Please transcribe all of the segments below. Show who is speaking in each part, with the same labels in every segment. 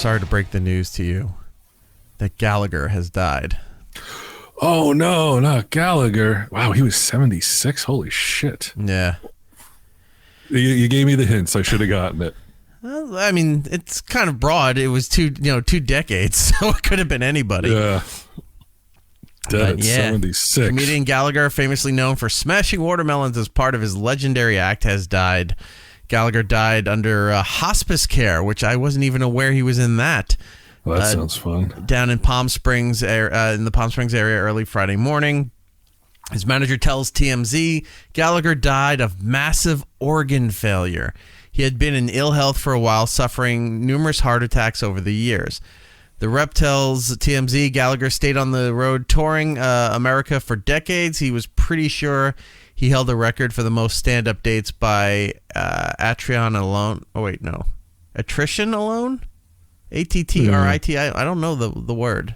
Speaker 1: sorry to break the news to you that Gallagher has died.
Speaker 2: Oh, no, not Gallagher. Wow, he was 76. Holy shit.
Speaker 1: Yeah.
Speaker 2: You gave me the hints. I should have gotten it.
Speaker 1: Well, I mean, it's kind of broad. It was two decades, so it could have been anybody.
Speaker 2: Yeah. Dead at 76.
Speaker 1: Comedian Gallagher, famously known for smashing watermelons as part of his legendary act, has died. Gallagher died under hospice care, which I wasn't even aware he was in that.
Speaker 2: Well, that sounds fun.
Speaker 1: Down in Palm Springs, in the Palm Springs area, early Friday morning. His manager tells TMZ Gallagher died of massive organ failure. He had been in ill health for a while, suffering numerous heart attacks over the years. The rep tells TMZ Gallagher stayed on the road touring America for decades. He was pretty sure he held a record for the most stand-up dates by Attrition alone. Oh, wait, no. Attrition alone? A-T-T-R-I-T. I don't know the word,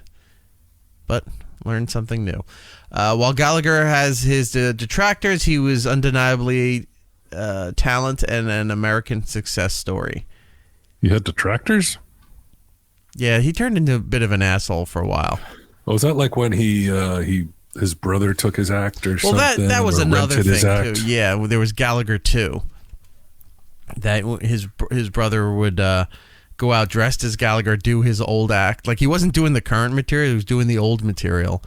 Speaker 1: but learned something new. While Gallagher has his detractors, he was undeniably talent and an American success story.
Speaker 2: You had detractors?
Speaker 1: Yeah, he turned into a bit of an asshole for a while.
Speaker 2: Oh, was that like when his brother took his act or something?
Speaker 1: Well, that was another thing too. Yeah, there was Gallagher too. That his brother would go out dressed as Gallagher, do his old act. Like he wasn't doing the current material, he was doing the old material,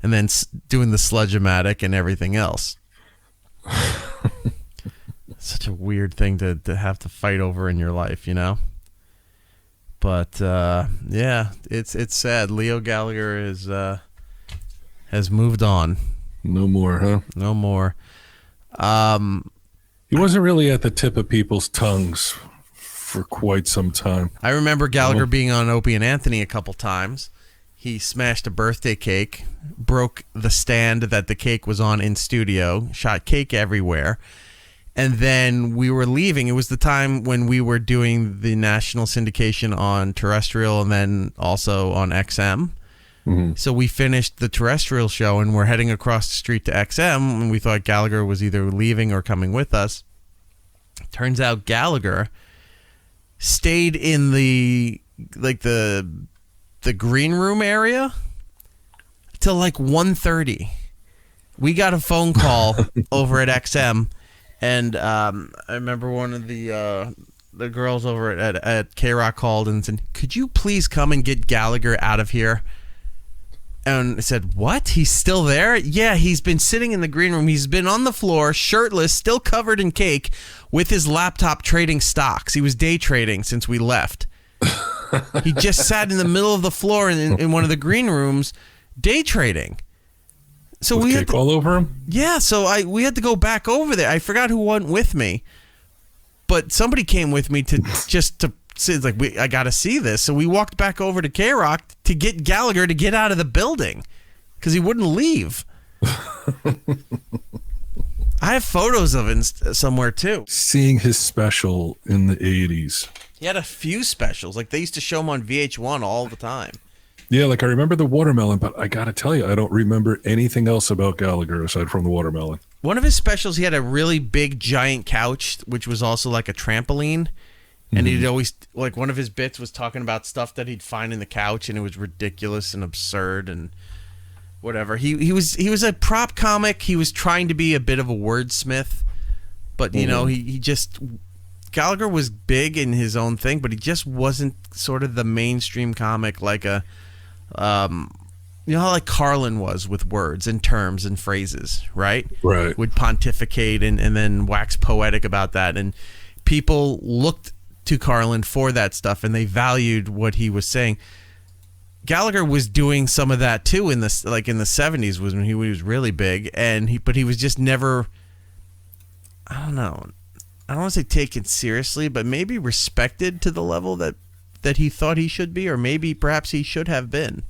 Speaker 1: and then doing the Sludge-O-Matic and everything else. Such a weird thing to have to fight over in your life, you know? But yeah, it's sad. Leo Gallagher has moved on.
Speaker 2: No more, huh?
Speaker 1: No more.
Speaker 2: He wasn't really at the tip of people's tongues for quite some time.
Speaker 1: I remember Gallagher being on Opie and Anthony a couple times. He smashed a birthday cake, broke the stand that the cake was on in studio, shot cake everywhere. And then we were leaving. It was the time when we were doing the national syndication on terrestrial and then also on XM. Mm-hmm. So we finished the terrestrial show and we're heading across the street to XM. And we thought Gallagher was either leaving or coming with us. Turns out Gallagher stayed in the green room area till like 1:30. We got a phone call over at XM. And I remember one of the girls over at K-Rock called and said, "Could you please come and get Gallagher out of here?" And I said, "What? He's still there?" "Yeah, he's been sitting in the green room. He's been on the floor, shirtless, still covered in cake, with his laptop trading stocks. He was day trading since we left." He just sat in the middle of the floor in one of the green rooms, day trading. So
Speaker 2: with
Speaker 1: we
Speaker 2: cake
Speaker 1: had to,
Speaker 2: all over him?
Speaker 1: Yeah, so we had to go back over there. I forgot who went with me, but somebody came with me to say, like, I got to see this. So we walked back over to K-Rock to get Gallagher to get out of the building because he wouldn't leave. I have photos of him somewhere too.
Speaker 2: Seeing his special in the 80s.
Speaker 1: He had a few specials. Like they used to show him on VH1 all the time.
Speaker 2: Yeah, like I remember the watermelon, but I got to tell you, I don't remember anything else about Gallagher aside from the watermelon.
Speaker 1: One of his specials, he had a really big, giant couch, which was also like a trampoline. And he'd always, like one of his bits was talking about stuff that he'd find in the couch, and it was ridiculous and absurd and whatever. He was a prop comic. He was trying to be a bit of a wordsmith. But, you know, he just... Gallagher was big in his own thing, but he just wasn't sort of the mainstream comic like a... you know how like Carlin was with words and terms and phrases, right?
Speaker 2: Right.
Speaker 1: Would pontificate and then wax poetic about that. And people looked to Carlin for that stuff and they valued what he was saying. Gallagher was doing some of that too in the 70s was when he was really big, but he was just never, I don't know. I don't want to say taken seriously, but maybe respected to the level that he thought he should be, or maybe perhaps he should have been.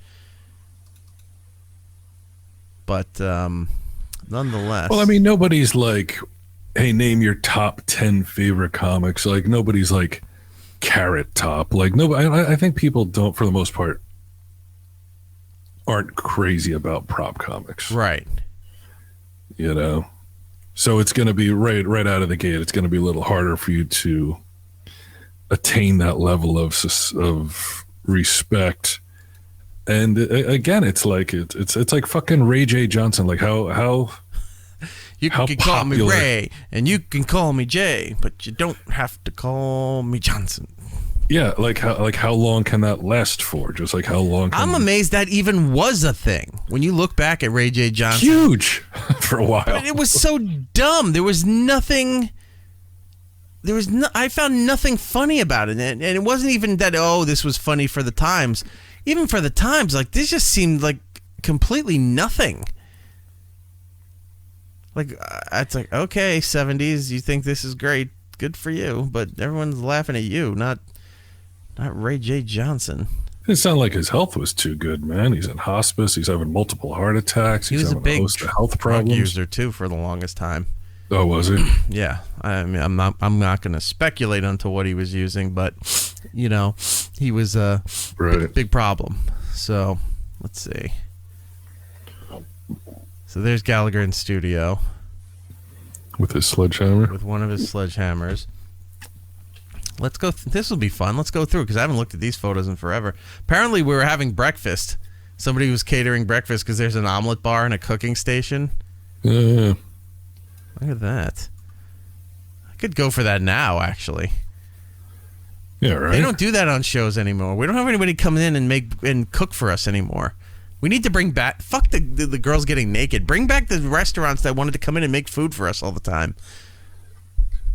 Speaker 1: But nonetheless.
Speaker 2: Well, I mean, nobody's like, hey, name your top 10 favorite comics. Like, nobody's like Carrot Top. Like, nobody. I think people don't, for the most part, aren't crazy about prop comics.
Speaker 1: Right.
Speaker 2: You know? So it's going to be right out of the gate. It's going to be a little harder for you to attain that level of respect. And again, it's like it's like fucking Ray J. Johnson. Like how
Speaker 1: you
Speaker 2: how
Speaker 1: can call me
Speaker 2: popular-
Speaker 1: Ray and you can call me Jay, but you don't have to call me Johnson.
Speaker 2: Yeah, like how long can that last for? Just like how long?
Speaker 1: I'm amazed that even was a thing. When you look back at Ray J. Johnson,
Speaker 2: huge for a while.
Speaker 1: but it was so dumb. There was nothing. I found nothing funny about it, and it wasn't even that. Oh, this was funny for the times. Even for the times, like this just seemed like completely nothing. Like it's like, okay, 70s, you think this is great, good for you, but everyone's laughing at you, not Ray J. Johnson.
Speaker 2: It sounded like his health was too good, man. He's in hospice. He's having multiple heart attacks. He's having a host of health problems.
Speaker 1: User too for the longest time.
Speaker 2: Oh, was he?
Speaker 1: Yeah, I mean, I'm not going to speculate onto what he was using, but you know, he was a big problem. So let's see. So there's Gallagher in studio
Speaker 2: with his sledgehammer.
Speaker 1: With one of his sledgehammers. Let's go. This will be fun. Let's go through because I haven't looked at these photos in forever. Apparently, we were having breakfast. Somebody was catering breakfast because there's an omelet bar and a cooking station.
Speaker 2: Yeah.
Speaker 1: Look at that. I could go for that now, actually.
Speaker 2: Yeah, right.
Speaker 1: They don't do that on shows anymore. We don't have anybody come in and cook for us anymore. We need to bring back. Fuck the girls getting naked. Bring back the restaurants that wanted to come in and make food for us all the time.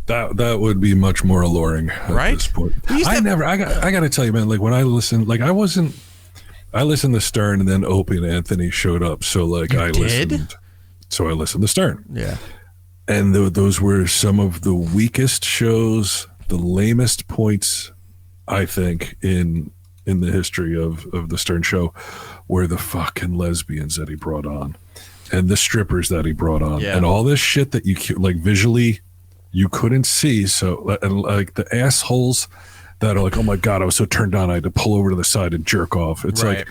Speaker 2: That would be much more alluring at this point. I got to tell you, man. Like when I listened, like I listened to Stern, and then Opie and Anthony showed up. So like I listened to Stern.
Speaker 1: Yeah.
Speaker 2: And those were some of the weakest shows, the lamest points, I think, in the history of the Stern Show, were the fucking lesbians that he brought on, and the strippers that he brought on, and all this shit that you like visually you couldn't see. So, and like the assholes that are like, oh my god, I was so turned on, I had to pull over to the side and jerk off. It's like,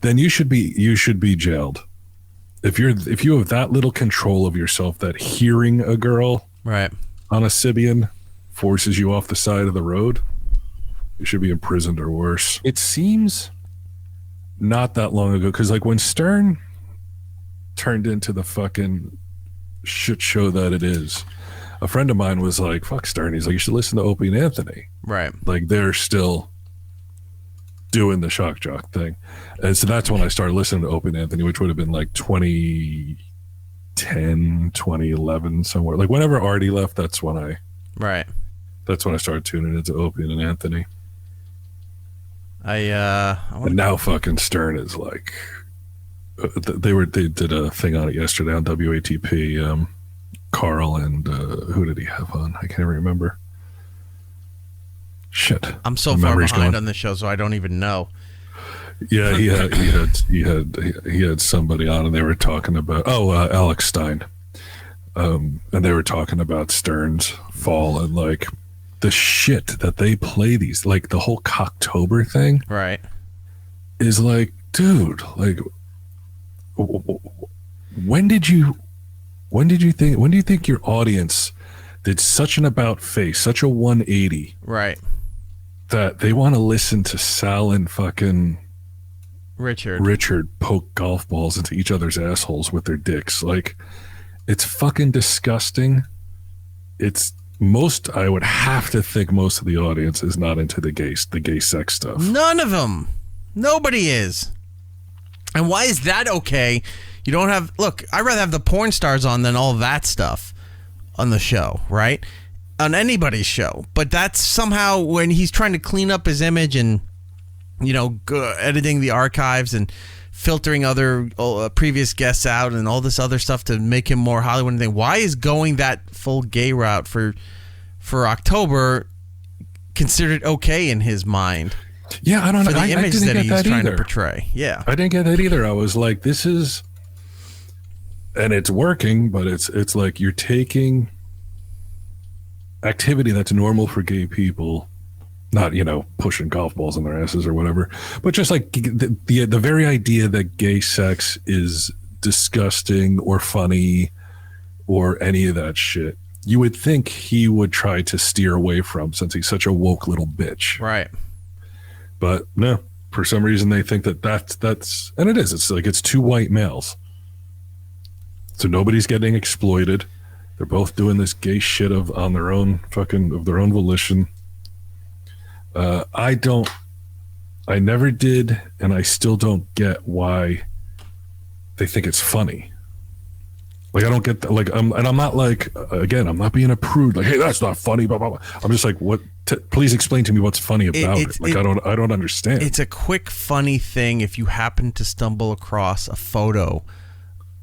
Speaker 2: then you should be jailed. If you have that little control of yourself that hearing a girl on a Sybian forces you off the side of the road, you should be imprisoned or worse. It seems not that long ago, because like when Stern turned into the fucking shit show that it is, a friend of mine was like, fuck Stern. He's like, you should listen to Opie and Anthony. Right. Like they're still doing the shock jock thing. And so that's when I started listening to Opie and Anthony, which would have been like 2010, 2011, somewhere. Like whenever Artie left, that's when I started tuning into Opie and Anthony. And now fucking Stern is like, they did a thing on it yesterday on WATP. Carl and who did he have on? I can't even remember. Shit,
Speaker 1: I'm so far behind on the show, so I don't even know.
Speaker 2: Yeah, he had somebody on, and they were talking about Alex Stein, and they were talking about Stern's fall and like the shit that they play these, like the whole Cocktober thing, is like, dude, like when do you think your audience did such an about face, such a 180, that they want to listen to Sal and fucking Richard poke golf balls into each other's assholes with their dicks? Like, it's fucking disgusting. I would have to think most of the audience is not into the gay sex stuff.
Speaker 1: None of them. Nobody is. And why is that okay? You don't have... Look, I'd rather have the porn stars on than all that stuff on the show, right? On anybody's show. But that's somehow when he's trying to clean up his image and, you know, editing the archives and filtering other previous guests out and all this other stuff to make him more Hollywood and thing. Why is going that full gay route for October considered okay in his mind?
Speaker 2: Yeah, I don't know.
Speaker 1: For the image that he's trying
Speaker 2: either.
Speaker 1: To portray. Yeah.
Speaker 2: I didn't get that either. I was like, this is... And it's working, but it's like you're taking activity that's normal for gay people, not, you know, pushing golf balls in their asses or whatever, but just like the very idea that gay sex is disgusting or funny or any of that shit, you would think he would try to steer away from, since he's such a woke little bitch.
Speaker 1: Right.
Speaker 2: But no, For some reason, they think that's and it is. It's like it's two white males, so nobody's getting exploited. They're both doing this gay shit on their own volition. I never did, and I still don't get why they think it's funny. Like I don't get that. Like I'm not like again. I'm not being a prude. Like, hey, that's not funny. Blah blah blah. I'm just like, what? Please explain to me what's funny about it. Like I don't understand.
Speaker 1: It's a quick funny thing if you happen to stumble across a photo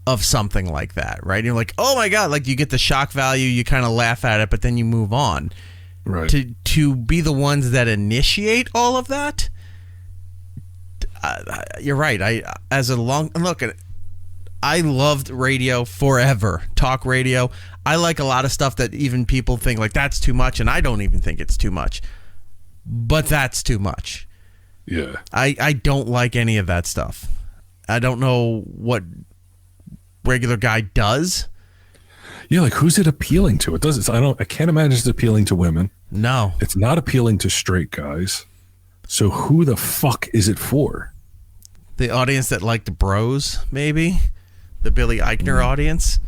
Speaker 1: of something like that, right? You're like, oh my god! Like you get the shock value. You kind of laugh at it, but then you move on.
Speaker 2: Right.
Speaker 1: To be the ones that initiate all of that. You're right. I loved radio forever. Talk radio. I like a lot of stuff that even people think like that's too much, and I don't even think it's too much. But that's too much.
Speaker 2: Yeah.
Speaker 1: I don't like any of that stuff. I don't know what regular guy does.
Speaker 2: Yeah, like who's it appealing to? I can't imagine it's appealing to women.
Speaker 1: No.
Speaker 2: It's not appealing to straight guys. So who the fuck is it for?
Speaker 1: The audience that liked Bros, maybe? The Billy Eichner audience?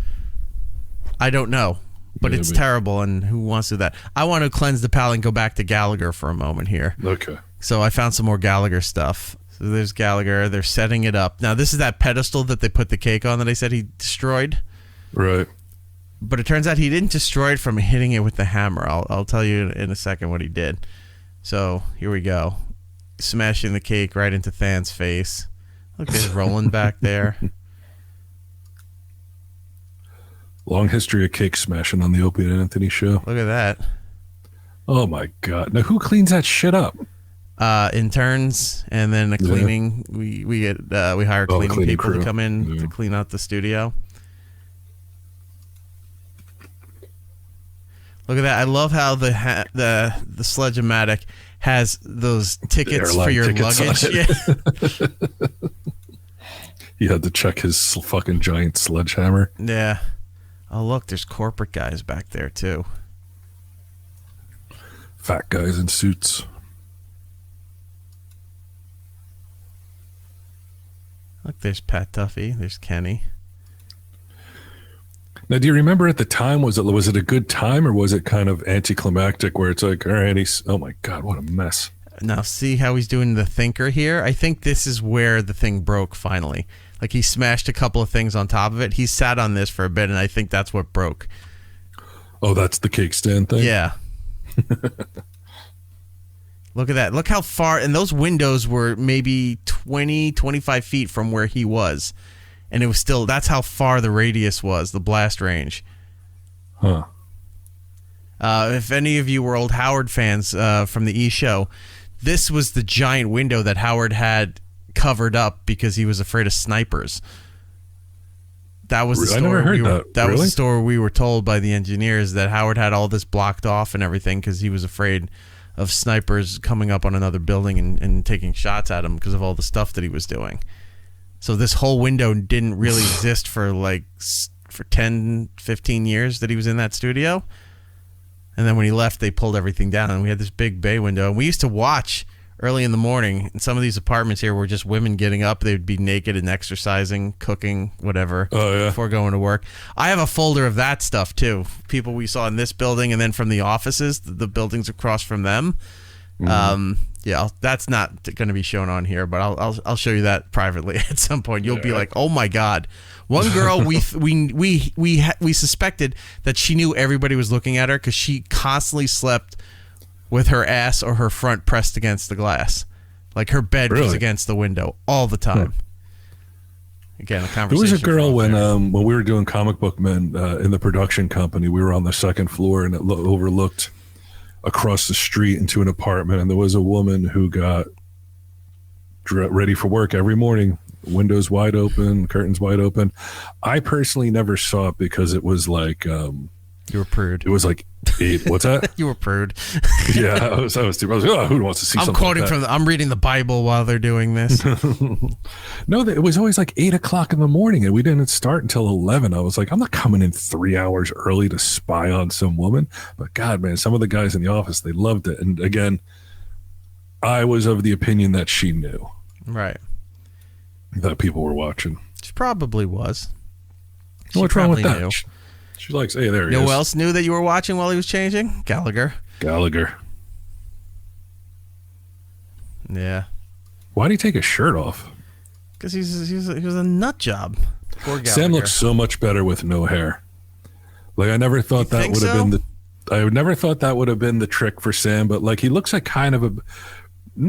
Speaker 1: I don't know. But it's terrible, and who wants to do that? I want to cleanse the palate and go back to Gallagher for a moment here.
Speaker 2: Okay.
Speaker 1: So I found some more Gallagher stuff. So there's Gallagher. They're setting it up. Now, this is that pedestal that they put the cake on that I said he destroyed.
Speaker 2: Right.
Speaker 1: But it turns out he didn't destroy it from hitting it with the hammer. I'll tell you in a second what he did. So here we go. Smashing the cake right into Than's face. Look, there's Roland back there.
Speaker 2: Long history of cake smashing on the Opie Anthony show.
Speaker 1: Look at that.
Speaker 2: Oh my god! Now who cleans that shit up?
Speaker 1: Interns, and then a cleaning. Yeah. We hire cleaning people
Speaker 2: crew
Speaker 1: to come in to clean out the studio. Look at that! I love how the Sledge-O-Matic has those tickets for your luggage. Yeah.
Speaker 2: He had to check his fucking giant sledgehammer.
Speaker 1: Yeah. Oh, look, there's corporate guys back there, too.
Speaker 2: Fat guys in suits.
Speaker 1: Look, there's Pat Duffy. There's Kenny.
Speaker 2: Now, do you remember at the time, was it a good time, or was it kind of anticlimactic where it's like, all right, oh my God, what a mess.
Speaker 1: Now, see how he's doing the thinker here? I think this is where the thing broke finally. Like, he smashed a couple of things on top of it. He sat on this for a bit, and I think that's what broke.
Speaker 2: Oh, that's the cake stand thing?
Speaker 1: Yeah. Look at that. Look how far, and those windows were maybe 20, 25 feet from where he was. And it was still, that's how far the radius was, the blast range.
Speaker 2: Huh.
Speaker 1: If any of you were old Howard fans from the E! Show, this was the giant window that Howard had covered up because he was afraid of snipers. That was the story.
Speaker 2: I never heard that.
Speaker 1: That was the story we were told by the engineers, that Howard had all this blocked off and everything because he was afraid of snipers coming up on another building and taking shots at him because of all the stuff that he was doing. So this whole window didn't really exist for 10, 15 years that he was in that studio. And then when he left, they pulled everything down, and we had this big bay window. And we used to watch early in the morning. In some of these apartments here were just women getting up. They would be naked and exercising, cooking, whatever, before going to work. I have a folder of that stuff, too. People we saw in this building, and then from the offices, the buildings across from them. Yeah, that's not going to be shown on here, but I'll show you that privately at some point. You'll be like, "Oh my God!" One girl we suspected that she knew everybody was looking at her because she constantly slept with her ass or her front pressed against the glass, like her bed was against the window all the time. Again, a conversation.
Speaker 2: There was a girl when we were doing Comic Book Men in the production company. We were on the second floor, and it overlooked across the street into an apartment, and there was a woman who got ready for work every morning, windows wide open, curtains wide open. I personally never saw it because it was like
Speaker 1: you were prude.
Speaker 2: It was like what's that?
Speaker 1: You were prude.
Speaker 2: Yeah, I was like, oh, who wants to see something
Speaker 1: quoting
Speaker 2: like that?
Speaker 1: I'm reading the Bible while they're doing this.
Speaker 2: No, it was always like 8:00 in the morning, and we didn't start until 11. I was like, I'm not coming in 3 hours early to spy on some woman. But God, man, some of the guys in the office, they loved it. And again, I was of the opinion that she knew
Speaker 1: Right.
Speaker 2: that people were watching.
Speaker 1: She probably was.
Speaker 2: What's wrong with
Speaker 1: probably
Speaker 2: that? She's like, hey, there he
Speaker 1: You know
Speaker 2: is.
Speaker 1: who else knew that you were watching while he was changing? Gallagher. Yeah.
Speaker 2: Why'd he take his shirt off?
Speaker 1: Because he was a nut job. Poor Gallagher.
Speaker 2: Sam looks so much better with no hair. Like I never thought that
Speaker 1: think
Speaker 2: would have
Speaker 1: so?
Speaker 2: been I never thought that would have been the trick for Sam, but like he looks like kind of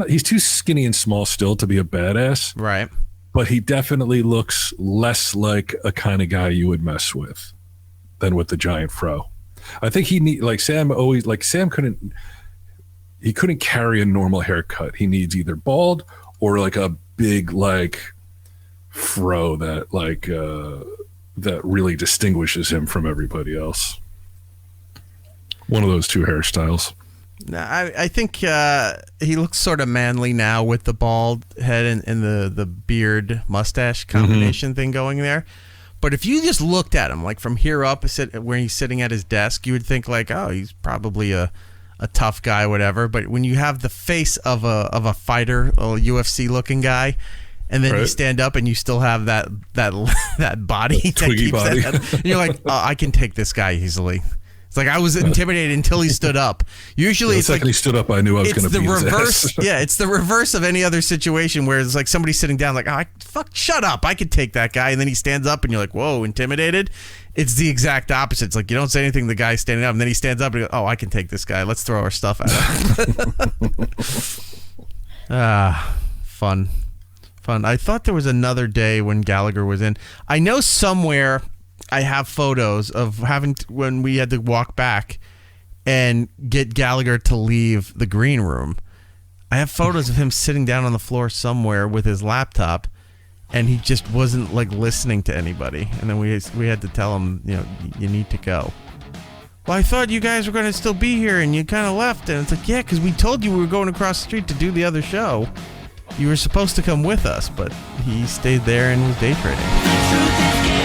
Speaker 2: he's too skinny and small still to be a badass,
Speaker 1: Right.
Speaker 2: but he definitely looks less like a kind of guy you would mess with than with the giant fro. I think Sam couldn't carry a normal haircut. He needs either bald or like a big like fro that really distinguishes him from everybody else. One of those two hairstyles.
Speaker 1: No, I think he looks sort of manly now with the bald head and the beard mustache combination thing going there. But if you just looked at him like from here up, where he's sitting at his desk, you would think like, oh, he's probably a tough guy, whatever. But when you have the face of a fighter, a UFC looking guy, and then you stand up and you still have that body,
Speaker 2: twiggy body,
Speaker 1: and you're like, oh, I can take this guy easily. It's like I was intimidated until he stood up. Usually,
Speaker 2: the second he stood up, I knew I was going to beat his ass.
Speaker 1: Yeah, it's the reverse of any other situation where it's like somebody sitting down, like, oh, shut up, I could take that guy, and then he stands up, and you're like, whoa, intimidated. It's the exact opposite. It's like you don't say anything to the guy standing up, and then he stands up and goes, oh, I can take this guy. Let's throw our stuff at him. Fun. I thought there was another day when Gallagher was in. I know somewhere I have photos of when we had to walk back and get Gallagher to leave the green room. I have photos of him sitting down on the floor somewhere with his laptop, and he just wasn't like listening to anybody. And then we had to tell him, you need to go. Well, I thought you guys were going to still be here, and you kind of left. And it's like, yeah, because we told you we were going across the street to do the other show. You were supposed to come with us, but he stayed there and was day trading.